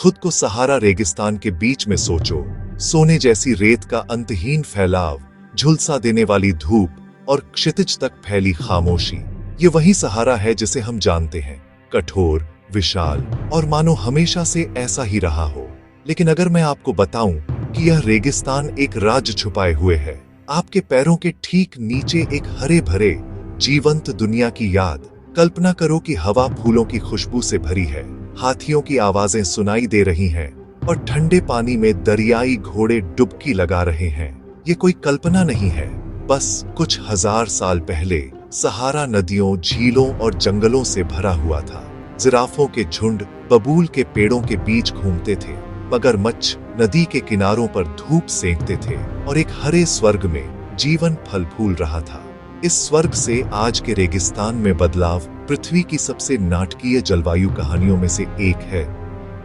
खुद को सहारा रेगिस्तान के बीच में सोचो, सोने जैसी रेत का अंतहीन फैलाव, झुलसा देने वाली धूप और क्षितिज तक फैली खामोशी। ये वही सहारा है जिसे हम जानते हैं, कठोर, विशाल और मानो हमेशा से ऐसा ही रहा हो। लेकिन अगर मैं आपको बताऊं कि यह रेगिस्तान एक राज छुपाए हुए है, आपके पैरों के ठीक नीचे एक हरे भरे जीवंत दुनिया की याद। कल्पना करो कि हवा फूलों की खुशबू से भरी है, हाथियों की आवाजें सुनाई दे रही हैं और ठंडे पानी में दरियाई घोड़े डुबकी लगा रहे हैं। ये कोई कल्पना नहीं है, बस कुछ हजार साल पहले सहारा नदियों, झीलों और जंगलों से भरा हुआ था। जिराफों के झुंड बबूल के पेड़ों के बीच घूमते थे, मगरमच्छ नदी के किनारों पर धूप सेंकते थे और एक हरे स्वर्ग में जीवन फल फूल रहा था। इस स्वर्ग से आज के रेगिस्तान में बदलाव पृथ्वी की सबसे नाटकीय जलवायु कहानियों में से एक है।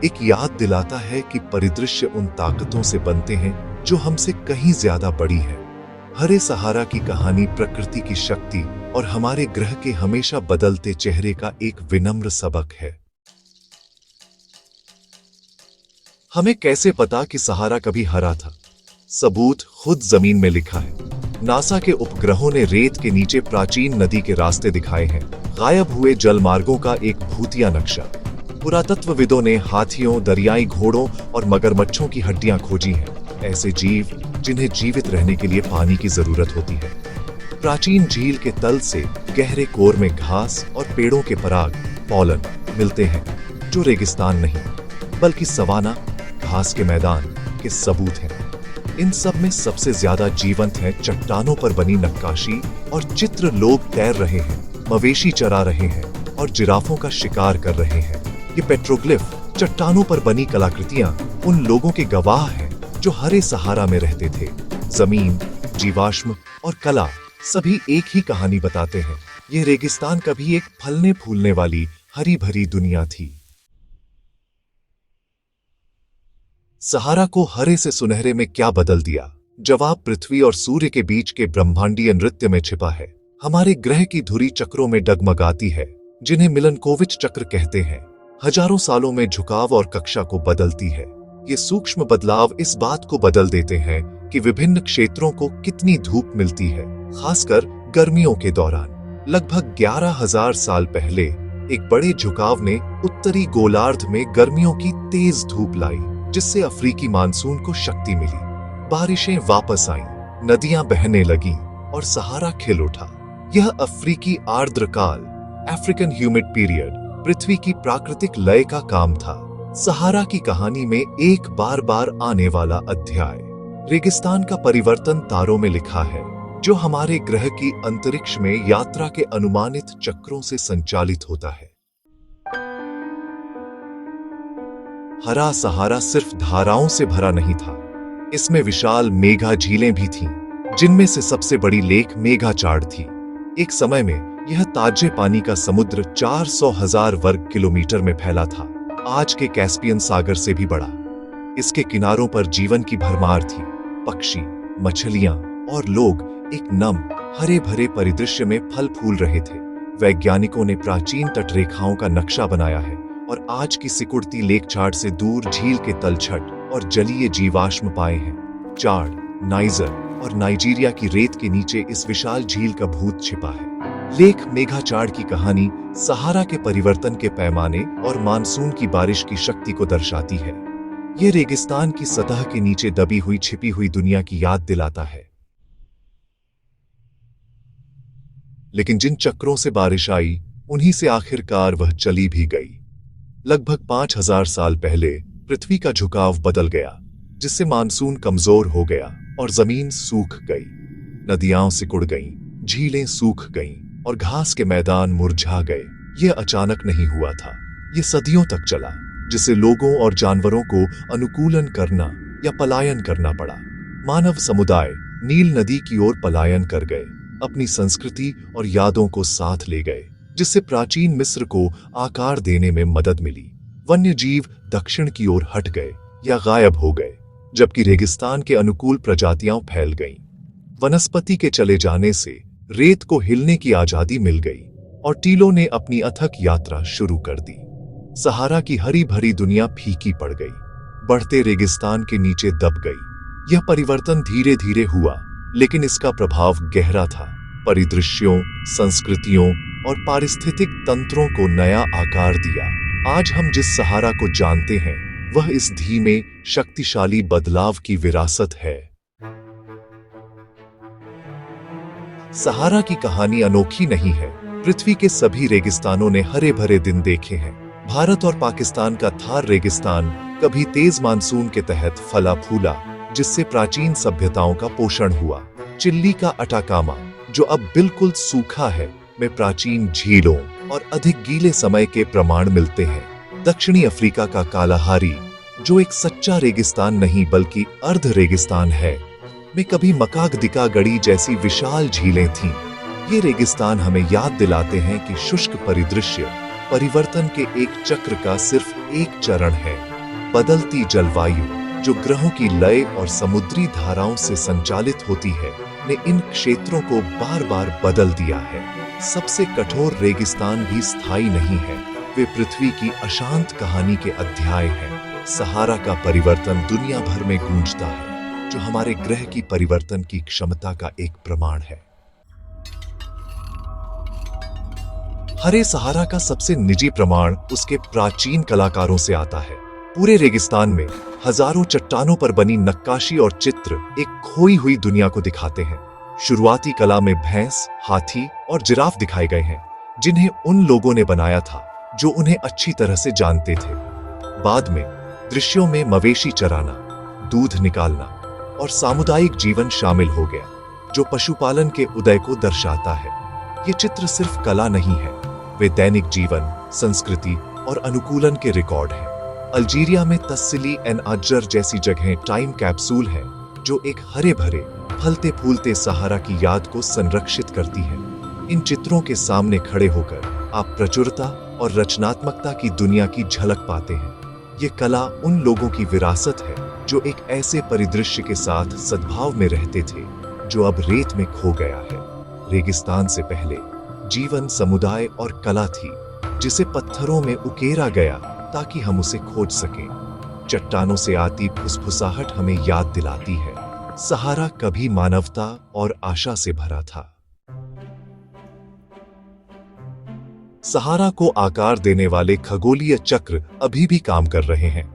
एक याद दिलाता है कि परिदृश्य उन ताकतों से बनते हैं जो हमसे कहीं ज्यादा बड़ी है। हरे सहारा की कहानी प्रकृति की शक्ति और हमारे ग्रह के हमेशा बदलते चेहरे का एक विनम्र सबक है। हमें कैसे पता कि सहारा कभी हरा था? सबूत खुद जमीन में लिखा है। नासा के उपग्रहों ने रेत के नीचे प्राचीन नदी के रास्ते दिखाए हैं, गायब हुए जलमार्गों का एक भूतिया नक्शा। पुरातत्वविदों ने हाथियों, दरियाई घोड़ों और मगरमच्छों की हड्डियां खोजी हैं, ऐसे जीव जिन्हें जीवित रहने के लिए पानी की जरूरत होती है। प्राचीन झील के तल से गहरे कोर में घास और पेड़ों के पराग, पॉलन मिलते हैं, जो रेगिस्तान नहीं बल्कि सवाना, घास के मैदान के सबूत हैं। इन सब में सबसे ज्यादा जीवंत है चट्टानों पर बनी नक्काशी और चित्र। लोग तैर रहे हैं, मवेशी चरा रहे हैं और जिराफों का शिकार कर रहे हैं। ये पेट्रोग्लिफ, चट्टानों पर बनी कलाकृतियां उन लोगों के गवाह हैं जो हरे सहारा में रहते थे। जमीन, जीवाश्म और कला सभी एक ही कहानी बताते हैं। ये रेगिस्तान कभी एक फलने फूलने वाली हरी भरी दुनिया थी। सहारा को हरे से सुनहरे में क्या बदल दिया? जवाब पृथ्वी और सूर्य के बीच के ब्रह्मांडीय नृत्य में छिपा है। हमारे ग्रह की धुरी चक्रों में डगमगाती है, जिन्हें मिलनकोविच चक्र कहते हैं। हजारों सालों में झुकाव और कक्षा को बदलती है। ये सूक्ष्म बदलाव इस बात को बदल देते हैं कि विभिन्न क्षेत्रों को कितनी धूप मिलती है, खासकर गर्मियों के दौरान। लगभग 11,000 साल पहले एक बड़े झुकाव ने उत्तरी गोलार्ध में गर्मियों की तेज धूप लाई, जिससे अफ्रीकी मानसून को शक्ति मिली। बारिशें वापस आईं, नदियां बहने लगीं और सहारा खिल उठा। यह अफ्रीकी आर्द्रकाल, अफ्रीकन ह्यूमिड पीरियड, पृथ्वी की प्राकृतिक लय का काम था। सहारा की कहानी में एक बार बार आने वाला अध्याय। रेगिस्तान का परिवर्तन तारों में लिखा है, जो हमारे ग्रह की अंतरिक्ष में यात्रा के अनुमानित चक्रों से संचालित होता है। हरा सहारा सिर्फ धाराओं से भरा नहीं था, इसमें विशाल मेघा झीलें भी थीं, जिनमें से सबसे बड़ी लेक मेघाचाड थी। एक समय में यह ताजे पानी का समुद्र 400,000 वर्ग किलोमीटर में फैला था, आज के कैस्पियन सागर से भी बड़ा। इसके किनारों पर जीवन की भरमार थी, पक्षी, मछलियां और लोग एक नम, हरे भरे परिदृश्य में फल फूल रहे थे। वैज्ञानिकों ने प्राचीन तटरेखाओं का नक्शा बनाया है और आज की सिकुड़ती लेकचाड से दूर झील के तलछट और जलीय जीवाश्म पाए हैं। चाड, नाइजर और नाइजीरिया की रेत के नीचे इस विशाल झील का भूत छिपा है। लेक मेघाचाड की कहानी सहारा के परिवर्तन के पैमाने और मानसून की बारिश की शक्ति को दर्शाती है। ये रेगिस्तान की सतह के नीचे दबी हुई छिपी हुई दुनिया की याद दिलाता है। लेकिन जिन चक्रों से बारिश आई, उन्हीं से आखिरकार वह चली भी गई। लगभग 5,000 साल पहले पृथ्वी का झुकाव बदल गया, जिससे मानसून कमजोर हो गया और जमीन सूख गई। नदियां सिकुड़ गईं, झीलें सूख गईं और घास के मैदान मुरझा गए। यह अचानक नहीं हुआ था, ये सदियों तक चला, जिससे लोगों और जानवरों को अनुकूलन करना या पलायन करना पड़ा। मानव समुदाय नील नदी की ओर पलायन कर गए, अपनी संस्कृति और यादों को साथ ले गए, जिससे प्राचीन मिस्र को आकार देने में मदद मिली। वन्य जीव दक्षिण की ओर हट गए या गायब हो गए, जबकि रेगिस्तान के अनुकूल प्रजातियां फैल गईं। वनस्पति के चले जाने से रेत को हिलने की आजादी मिल गई और टीलों ने अपनी अथक यात्रा शुरू कर दी। सहारा की हरी भरी दुनिया फीकी पड़ गई, बढ़ते रेगिस्तान के नीचे दब गई। यह परिवर्तन धीरे धीरे हुआ, लेकिन इसका प्रभाव गहरा था। परिदृश्यों, संस्कृतियों और पारिस्थितिक तंत्रों को नया आकार दिया। आज हम जिस सहारा को जानते हैं, वह इस धीमे, शक्तिशाली बदलाव की विरासत है। सहारा की कहानी अनोखी नहीं है। पृथ्वी के सभी रेगिस्तानों ने हरे भरे दिन देखे हैं। भारत और पाकिस्तान का थार रेगिस्तान कभी तेज मानसून के तहत फला फूला, जिससे प्राचीन सभ्यताओं का पोषण हुआ। चिल्ली का अटाकामा, जो अब बिल्कुल सूखा है, में प्राचीन झीलों और अधिक गीले समय के प्रमाण मिलते हैं। दक्षिणी अफ्रीका का कालाहारी, जो एक सच्चा रेगिस्तान नहीं बल्कि अर्ध रेगिस्तान है, में कभी मकागदिका गड़ी जैसी विशाल झीलें थीं। ये रेगिस्तान हमें याद दिलाते हैं कि शुष्क परिदृश्य परिवर्तन के एक चक्र का सिर्फ एक चरण है। बदलती जलवायु, जो ग्रहों की लय और समुद्री धाराओं से संचालित होती है, ने इन क्षेत्रों को बार बार बदल दिया है। सबसे कठोर रेगिस्तान भी स्थायी नहीं है, वे पृथ्वी की अशांत कहानी के अध्याय हैं। सहारा का परिवर्तन दुनिया भर में गूंजता है, जो हमारे ग्रह की परिवर्तन की क्षमता का एक प्रमाण है। हरे सहारा का सबसे निजी प्रमाण उसके प्राचीन कलाकारों से आता है। पूरे रेगिस्तान में हजारों चट्टानों पर बनी नक्काशी और चित्र एक खोई हुई दुनिया को दिखाते हैं। शुरुआती कला में भैंस, हाथी और जिराफ दिखाए गए हैं, जिन्हें उन लोगों ने बनाया था जो उन्हें अच्छी तरह से जानते थे। बाद में दृश्यों में मवेशी चराना, दूध निकालना और सामुदायिक जीवन शामिल हो गया, जो पशुपालन के उदय को दर्शाता है। ये चित्र सिर्फ कला नहीं है, वे दैनिक जीवन, संस्कृति और अनुकूलन के रिकॉर्ड हैं। अल्जीरिया में तस्सिली एन अजर जैसी जगहें टाइम कैप्सूल हैं, जो एक हरे भरे, फलते फूलते सहारा की याद को संरक्षित करती हैं। इन चित्रों के सामने खड़े होकर आप प्रचुरता और रचनात्मकता की दुनिया की झलक पाते हैं। ये कला उन लोगों की विरासत है जो एक ऐसे परिदृश्य के साथ सद्भाव में रहते थे, जो अब रेत में खो गया है। रेगिस्तान से पहले जीवन, समुदाय और कला थी, जिसे पत्थरों में उकेरा गया ताकि हम उसे खोज सकें। चट्टानों से आती फुसफुसाहट हमें याद दिलाती है, सहारा कभी मानवता और आशा से भरा था। सहारा को आकार देने वाले खगोलीय चक्र अभी भी काम कर रहे हैं।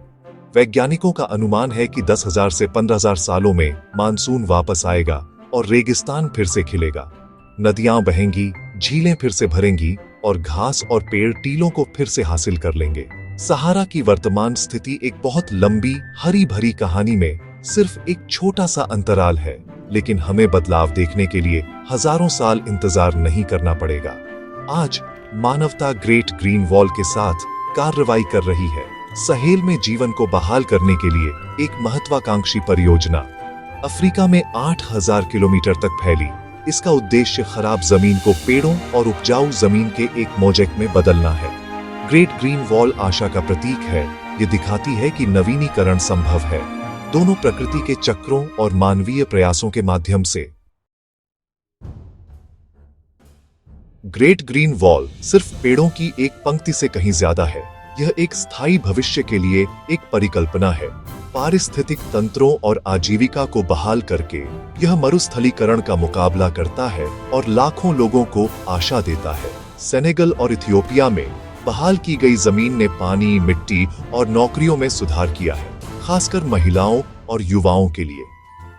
वैज्ञानिकों का अनुमान है कि 10,000 से 15,000 सालों में मानसून वापस आएगा और रेगिस्तान फिर से खिलेगा। नदियां बहेंगी, झीलें फिर से भरेंगी और घास और पेड़ टीलों को फिर से हासिल कर लेंगे। सहारा की वर्तमान स्थिति एक बहुत लंबी, हरी भरी कहानी में सिर्फ एक छोटा सा अंतराल है, लेकिन हमें बदलाव देखने के लिए हजारों साल इंतजार नहीं करना पड़ेगा। आज मानवता ग्रेट ग्रीन वॉल के साथ कार्रवाई कर रही है, सहेल में जीवन को बहाल करने के लिए एक महत्वाकांक्षी परियोजना। अफ्रीका में 8,000 किलोमीटर तक फैली, इसका उद्देश्य खराब जमीन को पेड़ों और उपजाऊ जमीन के एक मोज़ेक में बदलना है। ग्रेट ग्रीन वॉल आशा का प्रतीक है। ये दिखाती है कि नवीनीकरण संभव है, दोनों प्रकृति के चक्रों और मानवीय प्रयासों के माध्यम से। ग्रेट ग्रीन वॉल सिर्फ पेड़ों की एक पंक्ति से कहीं ज्यादा है। यह एक स्थायी भविष्य के लिए एक परिकल्पना है। पारिस्थितिक तंत्रों और आजीविका को बहाल करके यह मरुस्थलीकरण का मुकाबला करता है और लाखों लोगों को आशा देता है। सेनेगल और इथियोपिया में बहाल की गई जमीन ने पानी, मिट्टी और नौकरियों में सुधार किया है, खासकर महिलाओं और युवाओं के लिए।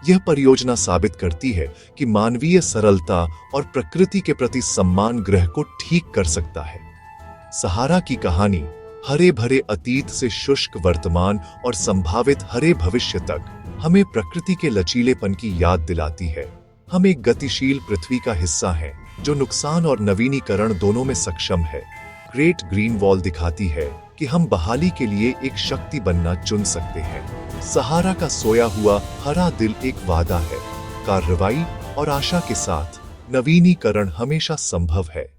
यह परियोजना साबित करती है कि मानवीय सरलता और प्रकृति के प्रति सम्मान ग्रह को ठीक कर सकता है। सहारा की कहानी हरे भरे अतीत से शुष्क वर्तमान और संभावित हरे भविष्य तक हमें प्रकृति के लचीलेपन की याद दिलाती है। हम एक गतिशील पृथ्वी का हिस्सा हैं, जो नुकसान और नवीनीकरण दोनों में सक्षम है। ग्रेट ग्रीन वॉल दिखाती है कि हम बहाली के लिए एक शक्ति बनना चुन सकते हैं। सहारा का सोया हुआ हरा दिल एक वादा है। कार्रवाई और आशा के साथ नवीनीकरण हमेशा संभव है।